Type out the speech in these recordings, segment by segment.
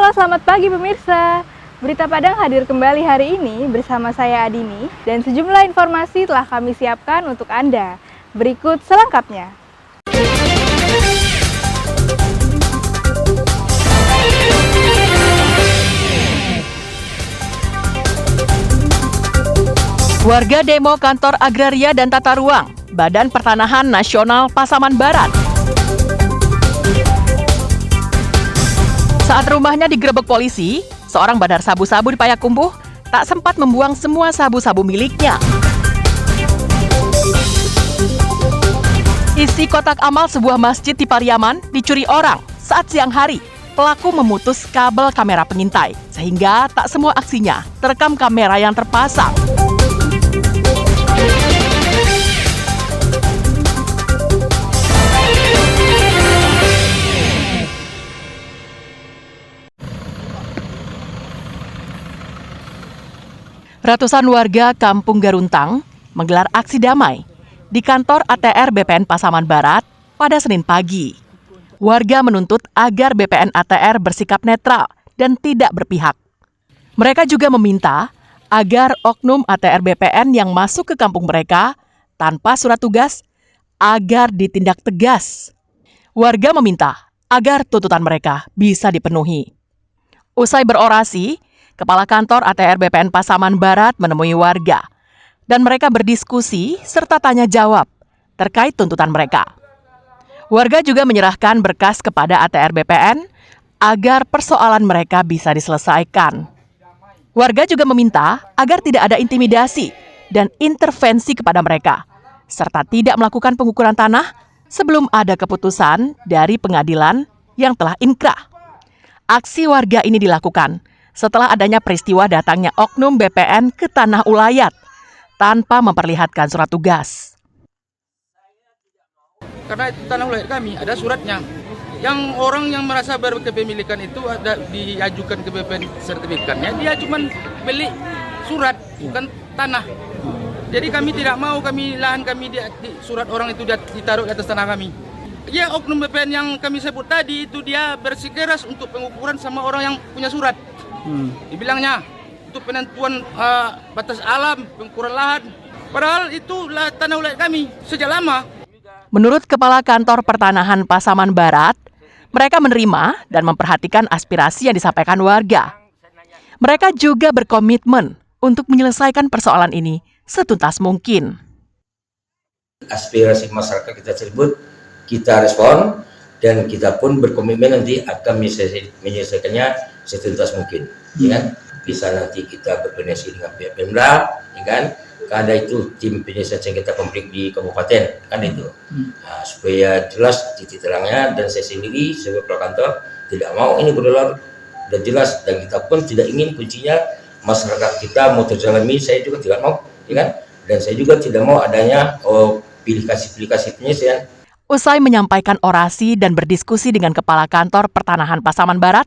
Halo, selamat pagi pemirsa. Berita Padang hadir kembali hari ini bersama saya Adini dan sejumlah informasi telah kami siapkan untuk Anda. Berikut selengkapnya. Warga demo kantor agraria dan tata ruang, Badan Pertanahan Nasional Pasaman Barat. Saat rumahnya digerebek polisi, seorang bandar sabu-sabu di Payakumbuh tak sempat membuang semua sabu-sabu miliknya. Isi kotak amal sebuah masjid di Pariaman dicuri orang saat siang hari. Pelaku memutus kabel kamera pengintai, sehingga tak semua aksinya terekam kamera yang terpasang. Ratusan warga Kampung Garuntang menggelar aksi damai di kantor ATR BPN Pasaman Barat pada Senin pagi. Warga menuntut agar BPN ATR bersikap netral dan tidak berpihak. Mereka juga meminta agar oknum ATR BPN yang masuk ke kampung mereka tanpa surat tugas agar ditindak tegas. Warga meminta agar tuntutan mereka bisa dipenuhi. Usai berorasi, Kepala Kantor ATR BPN Pasaman Barat menemui warga dan mereka berdiskusi serta tanya jawab terkait tuntutan mereka. Warga juga menyerahkan berkas kepada ATR BPN agar persoalan mereka bisa diselesaikan. Warga juga meminta agar tidak ada intimidasi dan intervensi kepada mereka, serta tidak melakukan pengukuran tanah sebelum ada keputusan dari pengadilan yang telah inkrah. Aksi warga ini dilakukan setelah adanya peristiwa datangnya oknum BPN ke Tanah Ulayat tanpa memperlihatkan surat tugas. Karena itu Tanah Ulayat kami, ada suratnya. Yang orang yang merasa berkepemilikan itu ada diajukan ke BPN sertifikatnya, dia cuma beli surat, bukan tanah. Jadi kami tidak mau lahan kami di surat orang itu ditaruh di atas tanah kami. Ya, oknum BPN yang kami sebut tadi itu dia bersikeras untuk pengukuran sama orang yang punya surat. Dibilangnya untuk penentuan batas alam, pengukuran lahan. Padahal itu Tanah Ulayat kami sejak lama. Menurut Kepala Kantor Pertanahan Pasaman Barat, mereka menerima dan memperhatikan aspirasi yang disampaikan warga. Mereka juga berkomitmen untuk menyelesaikan persoalan ini setuntas mungkin. Aspirasi masyarakat kita tersebut kita respon dan kita pun berkomitmen nanti akan menyelesaikannya setuntas mungkin, ya kan? Bisa nanti kita berkoordinasi dengan pihak Pemda, ya kan? Ada itu tim penyelesaian sengketa konflik di kabupaten, kan itu, supaya jelas titik terangnya. Dan saya sendiri sebagai kepala kantor tidak mau ini berlarut dan jelas, dan kita pun tidak ingin kuncinya masyarakat kita mau terjalani. Saya juga tidak mau, ya kan? Dan saya juga tidak mau adanya pilih-kasih penyelesaian. Usai menyampaikan orasi dan berdiskusi dengan Kepala Kantor Pertanahan Pasaman Barat,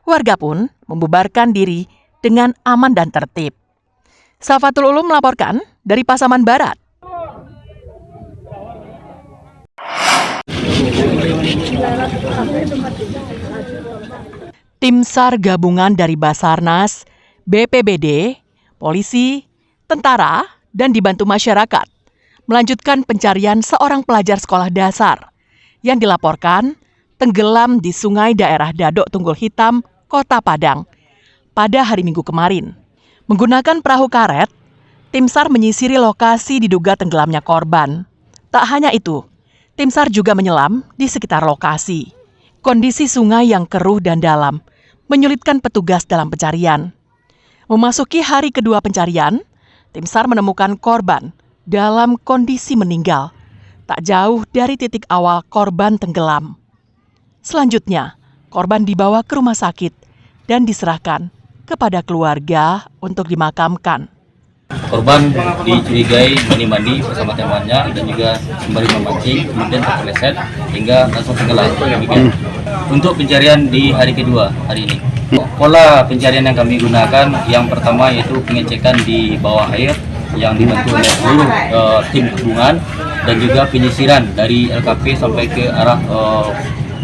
warga pun membubarkan diri dengan aman dan tertib. Safatul Ulum melaporkan dari Pasaman Barat. Tim SAR gabungan dari Basarnas, BPBD, polisi, tentara, dan dibantu masyarakat melanjutkan pencarian seorang pelajar sekolah dasar yang dilaporkan tenggelam di sungai daerah Dadok Tunggul Hitam, Kota Padang pada hari Minggu kemarin. Menggunakan perahu karet, tim SAR menyisiri lokasi diduga tenggelamnya korban. Tak hanya itu, tim SAR juga menyelam di sekitar lokasi. Kondisi sungai yang keruh dan dalam menyulitkan petugas dalam pencarian. Memasuki hari kedua pencarian, tim SAR menemukan korban dalam kondisi meninggal, tak jauh dari titik awal korban tenggelam. Selanjutnya, korban dibawa ke rumah sakit dan diserahkan kepada keluarga untuk dimakamkan. Korban dicurigai mandi-mandi bersama temannya dan juga sembari memancing, kemudian terpeleset hingga langsung tenggelam. Untuk pencarian di hari kedua hari ini, pola pencarian yang kami gunakan yang pertama yaitu pengecekan di bawah air yang dibantu oleh seluruh tim gabungan dan juga penyisiran dari LKP sampai ke arah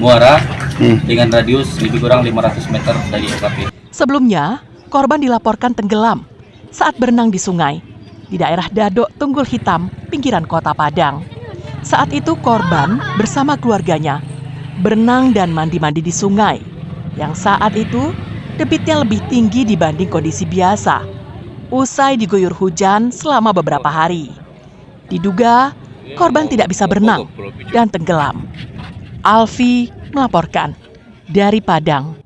muara dengan radius lebih kurang 500 meter dari lokasi. Sebelumnya, korban dilaporkan tenggelam saat berenang di sungai di daerah Dadok Tunggul Hitam, pinggiran Kota Padang. Saat itu korban bersama keluarganya berenang dan mandi-mandi di sungai yang saat itu debitnya lebih tinggi dibanding kondisi biasa. Usai diguyur hujan selama beberapa hari. Diduga korban tidak bisa berenang dan tenggelam. Alfi melaporkan dari Padang.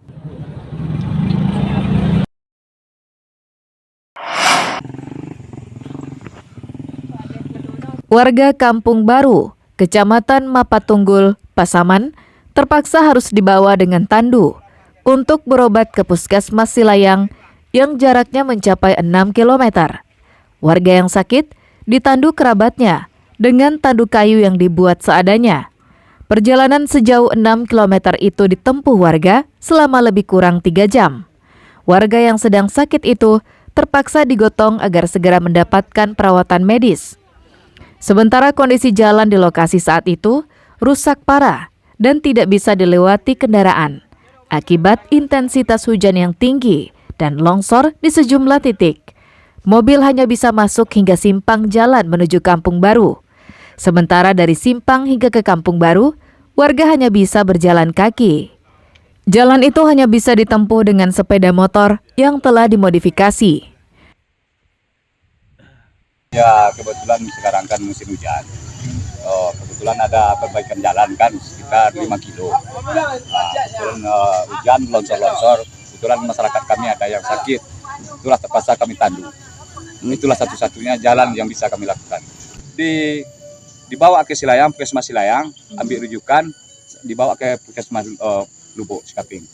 Warga Kampung Baru, Kecamatan Mapatunggul, Pasaman, terpaksa harus dibawa dengan tandu untuk berobat ke Puskesmas Silayang yang jaraknya mencapai 6 km. Warga yang sakit ditandu kerabatnya dengan tandu kayu yang dibuat seadanya. Perjalanan sejauh 6 km itu ditempuh warga selama lebih kurang 3 jam. Warga yang sedang sakit itu terpaksa digotong agar segera mendapatkan perawatan medis. Sementara kondisi jalan di lokasi saat itu rusak parah dan tidak bisa dilewati kendaraan akibat intensitas hujan yang tinggi dan longsor di sejumlah titik. Mobil hanya bisa masuk hingga simpang jalan menuju Kampung Baru. Sementara dari simpang hingga ke Kampung Baru, warga hanya bisa berjalan kaki. Jalan itu hanya bisa ditempuh dengan sepeda motor yang telah dimodifikasi. Ya, kebetulan sekarang kan musim hujan. Kebetulan ada perbaikan jalan kan sekitar 5 kilo. Kebetulan hujan, longsor-longsor. Kebetulan masyarakat kami ada yang sakit. Itulah terpaksa kami tandu. Itulah satu-satunya jalan yang bisa kami lakukan. Dibawa ke Silayang, Puskesmas Silayang, ambil rujukan, dibawa ke Puskesmas Lubuk Sikaping.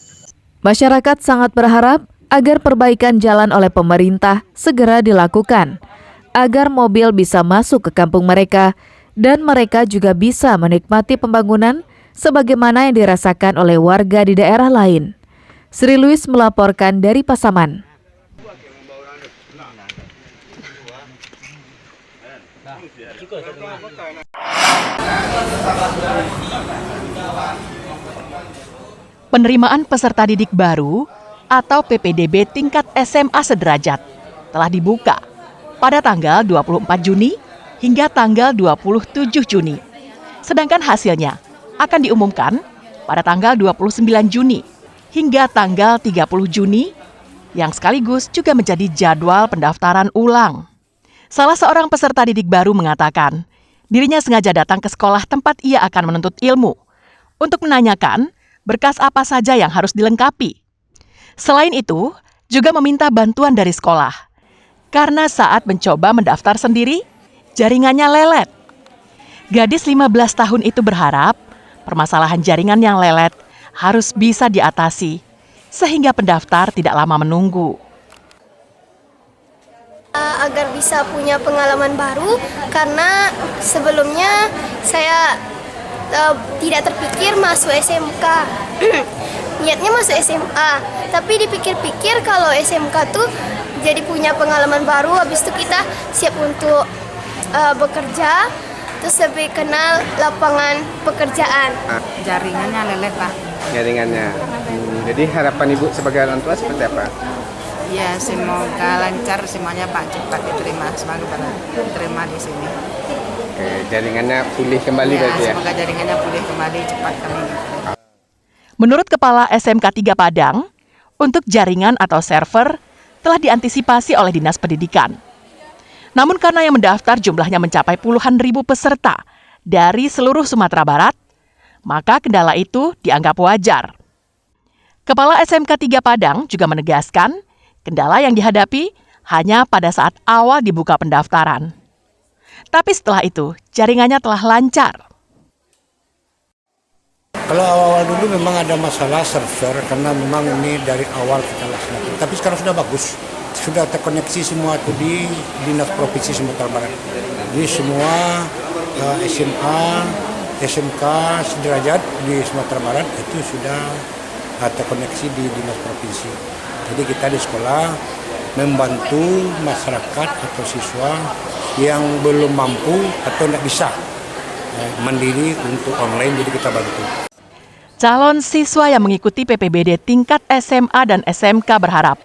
Masyarakat sangat berharap agar perbaikan jalan oleh pemerintah segera dilakukan, agar mobil bisa masuk ke kampung mereka dan mereka juga bisa menikmati pembangunan sebagaimana yang dirasakan oleh warga di daerah lain. Sri Luis melaporkan dari Pasaman. Penerimaan peserta didik baru atau PPDB tingkat SMA sederajat telah dibuka pada tanggal 24 Juni hingga tanggal 27 Juni. Sedangkan hasilnya akan diumumkan pada tanggal 29 Juni hingga tanggal 30 Juni yang sekaligus juga menjadi jadwal pendaftaran ulang. Salah seorang peserta didik baru mengatakan dirinya sengaja datang ke sekolah tempat ia akan menuntut ilmu untuk menanyakan berkas apa saja yang harus dilengkapi. Selain itu, juga meminta bantuan dari sekolah. Karena saat mencoba mendaftar sendiri, jaringannya lelet. Gadis 15 tahun itu berharap permasalahan jaringan yang lelet harus bisa diatasi, sehingga pendaftar tidak lama menunggu. Agar bisa punya pengalaman baru, karena sebelumnya saya tidak terpikir masuk SMK. Niatnya masuk SMA, tapi dipikir-pikir kalau SMK tuh jadi punya pengalaman baru, habis itu kita siap untuk bekerja, terus lebih kenal lapangan pekerjaan. Jaringannya lelet Pak. Jaringannya. Jadi harapan Ibu sebagai orang tua seperti apa? Ya semoga lancar semuanya Pak, cepat diterima, semoga diterima di sini. Oke, jaringannya pulih kembali berarti ya? Semoga jaringannya pulih kembali cepat kami. Menurut Kepala SMK 3 Padang, untuk jaringan atau server telah diantisipasi oleh Dinas Pendidikan. Namun karena yang mendaftar jumlahnya mencapai puluhan ribu peserta dari seluruh Sumatera Barat, maka kendala itu dianggap wajar. Kepala SMK 3 Padang juga menegaskan, kendala yang dihadapi hanya pada saat awal dibuka pendaftaran. Tapi setelah itu, jaringannya telah lancar. Kalau awal-awal dulu memang ada masalah server karena memang ini dari awal kita laksanakan. Tapi sekarang sudah bagus, sudah terkoneksi semua itu di Dinas Provinsi Sumatera Barat. Jadi semua SMA, SMK sederajat di Sumatera Barat itu sudah terkoneksi di Dinas Provinsi. Jadi kita di sekolah membantu masyarakat atau siswa yang belum mampu atau tidak bisa mandiri untuk online, jadi kita bantu. Calon siswa yang mengikuti PPBD tingkat SMA dan SMK berharap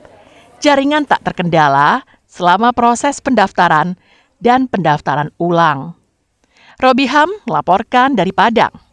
jaringan tak terkendala selama proses pendaftaran dan pendaftaran ulang. Robiham melaporkan dari Padang.